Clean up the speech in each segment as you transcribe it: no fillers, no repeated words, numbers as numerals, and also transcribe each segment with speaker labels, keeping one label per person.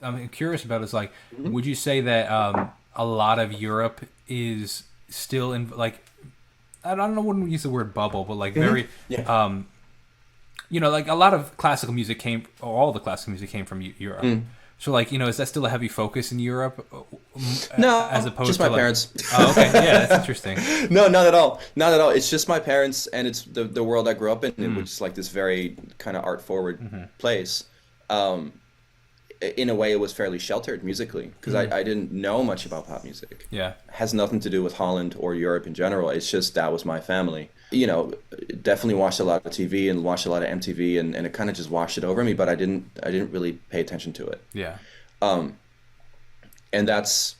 Speaker 1: I'm curious about is like, would you say that a lot of Europe is still in like I don't know, wouldn't use the word bubble, but like
Speaker 2: Hmm.
Speaker 1: very
Speaker 2: Yeah.
Speaker 1: like a lot of classical music came, or all the classical music came from Europe.
Speaker 2: Mm.
Speaker 1: So like, is that still a heavy focus in Europe, as
Speaker 2: No, just
Speaker 1: opposed
Speaker 2: my
Speaker 1: to like?
Speaker 2: parents.
Speaker 1: Oh, okay, yeah, that's interesting.
Speaker 2: No, not at all. Not at all. It's just my parents, and it's the world I grew up in,
Speaker 1: Mm.
Speaker 2: which is like this very kind of art forward
Speaker 1: Hmm.
Speaker 2: place. Um, in a way, it was fairly sheltered musically because
Speaker 1: Mm.
Speaker 2: I didn't know much about pop music.
Speaker 1: Yeah,
Speaker 2: It has nothing to do with Holland or Europe in general. It's just that was my family. Definitely watched a lot of TV and watched a lot of MTV, and it kind of just washed it over me. But I didn't really pay attention to it.
Speaker 1: yeah,
Speaker 2: Um, and that's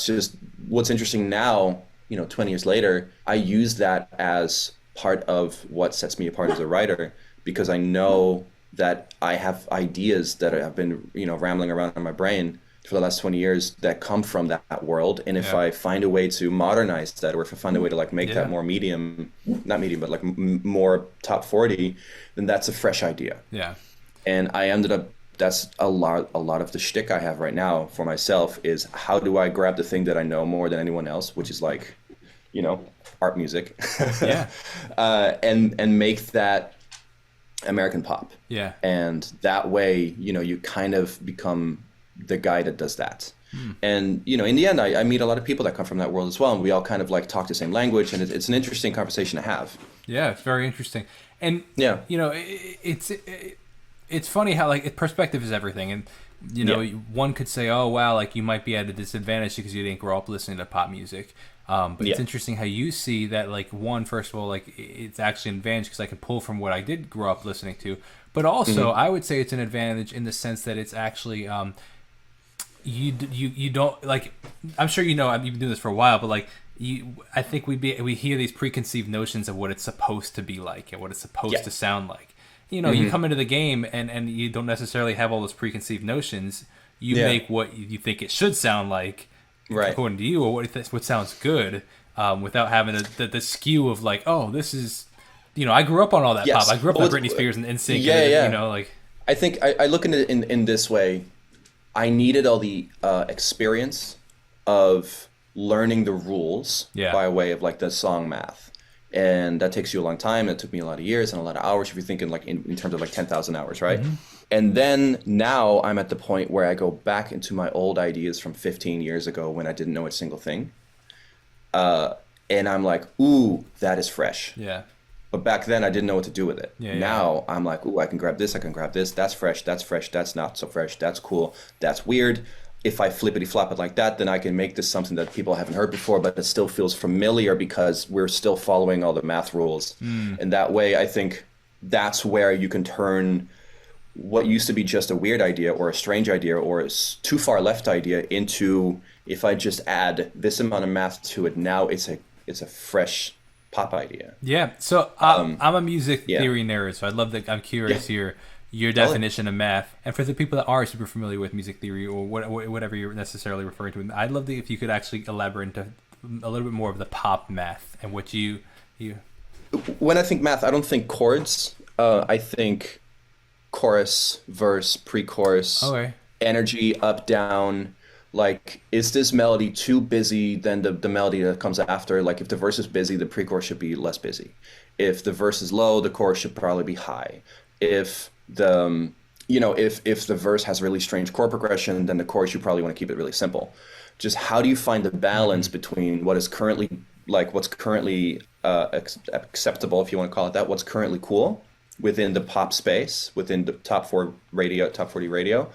Speaker 2: just what's interesting now. 20 years later, I use that as part of what sets me apart as a writer because I know that I have ideas that have been rambling around in my brain for the last 20 years that come from that world. And if
Speaker 1: yeah,
Speaker 2: I find a way to modernize that, or if I find a way to like make that
Speaker 1: yeah,
Speaker 2: more medium, not medium, but like more top 40, then that's a fresh idea.
Speaker 1: yeah,
Speaker 2: And I ended up that's a lot of the shtick I have right now for myself is how do I grab the thing that I know more than anyone else, which is like, you know, art music,
Speaker 1: yeah,
Speaker 2: and make that American pop.
Speaker 1: yeah.
Speaker 2: And that way, you kind of become the guy that does that.
Speaker 1: Hmm.
Speaker 2: And, in the end, I meet a lot of people that come from that world as well. And we all kind of like talk the same language. And it's an interesting conversation to have.
Speaker 1: Yeah, it's very interesting, and
Speaker 2: Yeah.
Speaker 1: it's funny how like perspective is everything, and
Speaker 2: Yeah.
Speaker 1: one could say, oh wow, like you might be at a disadvantage because you didn't grow up listening to pop music. But it's
Speaker 2: Yeah.
Speaker 1: interesting how you see that, like, one, first of all, like it's actually an advantage because I can pull from what I did grow up listening to, but also I would say it's an advantage in the sense that it's actually you don't like. I'm sure you've been doing this for a while, but like I think we hear these preconceived notions of what it's supposed to be like and what it's supposed
Speaker 2: Yeah.
Speaker 1: to sound like. You come into the game and you don't necessarily have all those preconceived notions. You
Speaker 2: Yeah.
Speaker 1: make what you think it should sound like,
Speaker 2: Right.
Speaker 1: according to you, or what sounds good, without having the skew of like, oh, this is, I grew up on all that
Speaker 2: Yes.
Speaker 1: pop. I grew up
Speaker 2: Well,
Speaker 1: on Britney Spears and NSYNC,
Speaker 2: yeah,
Speaker 1: and
Speaker 2: yeah.
Speaker 1: like,
Speaker 2: I think I look at it in this way. I needed all the experience of learning the rules
Speaker 1: Yeah.
Speaker 2: by way of like the song math. And that takes you a long time. It took me a lot of years and a lot of hours if you're thinking like in terms of like 10,000 hours, right? And then now I'm at the point where I go back into my old ideas from 15 years ago when I didn't know a single thing. And I'm like, ooh, that is fresh.
Speaker 1: yeah,
Speaker 2: But back then, I didn't know what to do with it.
Speaker 1: Yeah, yeah.
Speaker 2: Now I'm like, ooh, I can grab this, I can grab this. That's fresh, that's not so fresh, that's cool, that's weird. If I flippity flop it like that, then I can make this something that people haven't heard before, but it still feels familiar because we're still following all the math rules. And that way, I think that's where you can turn what used to be just a weird idea or a strange idea or a too far left idea into, if I just add this amount of math to it, now it's a fresh pop idea.
Speaker 1: yeah. So I'm a music
Speaker 2: Yeah.
Speaker 1: theory nerd, so I'd love that. I'm curious
Speaker 2: Yeah.
Speaker 1: your
Speaker 2: Totally.
Speaker 1: definition of math, and for the people that are super familiar with music theory or whatever you're necessarily referring to, I'd love if you could actually elaborate into a little bit more of the pop math and what you.
Speaker 2: When I think math, I don't think chords. I think chorus, verse, pre-chorus,
Speaker 1: Okay.
Speaker 2: energy, up, down. Like, is this melody too busy? Then the melody that comes after, like if the verse is busy, the pre-chorus should be less busy. If the verse is low, the chorus should probably be high. If if the verse has really strange chord progression, then the chorus you probably want to keep it really simple. Just how do you find the balance between what's currently acceptable, if you want to call it that, what's currently cool within the pop space, within the top 40 radio,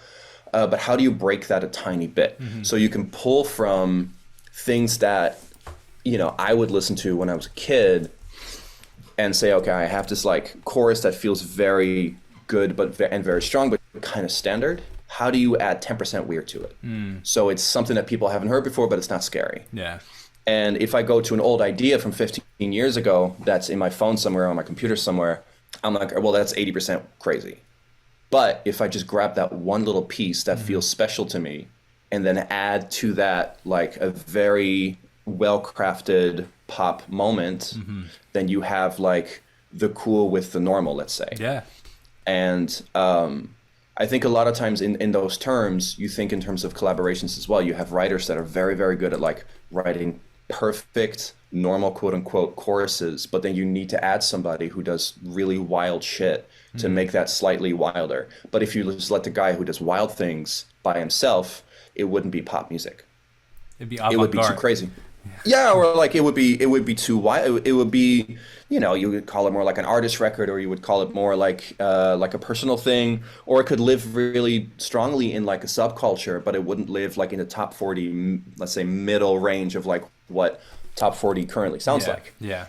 Speaker 2: but how do you break that a tiny bit so you can pull from things that I would listen to when I was a kid and say, okay, I have this like chorus that feels very good and very strong, but kind of standard. How do you add 10% weird to it? So it's something that people haven't heard before, but it's not scary.
Speaker 1: Yeah.
Speaker 2: And if I go to an old idea from 15 years ago that's in my phone somewhere, on my computer somewhere, I'm like, well, that's 80% crazy. But if I just grab that one little piece that feels special to me and then add to that like a very well-crafted pop moment, then you have like the cool with the normal, let's say.
Speaker 1: Yeah.
Speaker 2: And I think a lot of times in those terms, you think in terms of collaborations as well. You have writers that are very, very good at like writing perfect, normal, quote unquote, choruses, but then you need to add somebody who does really wild shit to make that slightly wilder. But if you just let the guy who does wild things by himself, it wouldn't be pop music.
Speaker 1: It'd be
Speaker 2: It would be too
Speaker 1: avant-garde.
Speaker 2: crazy. Yeah, or like it would be too wild. It would be, you would call it more like an artist record, or you would call it more like a personal thing, or it could live really strongly in like a subculture, but it wouldn't live like in the top 40, let's say middle range of like what top 40 currently sounds
Speaker 1: Yeah,
Speaker 2: like.
Speaker 1: yeah.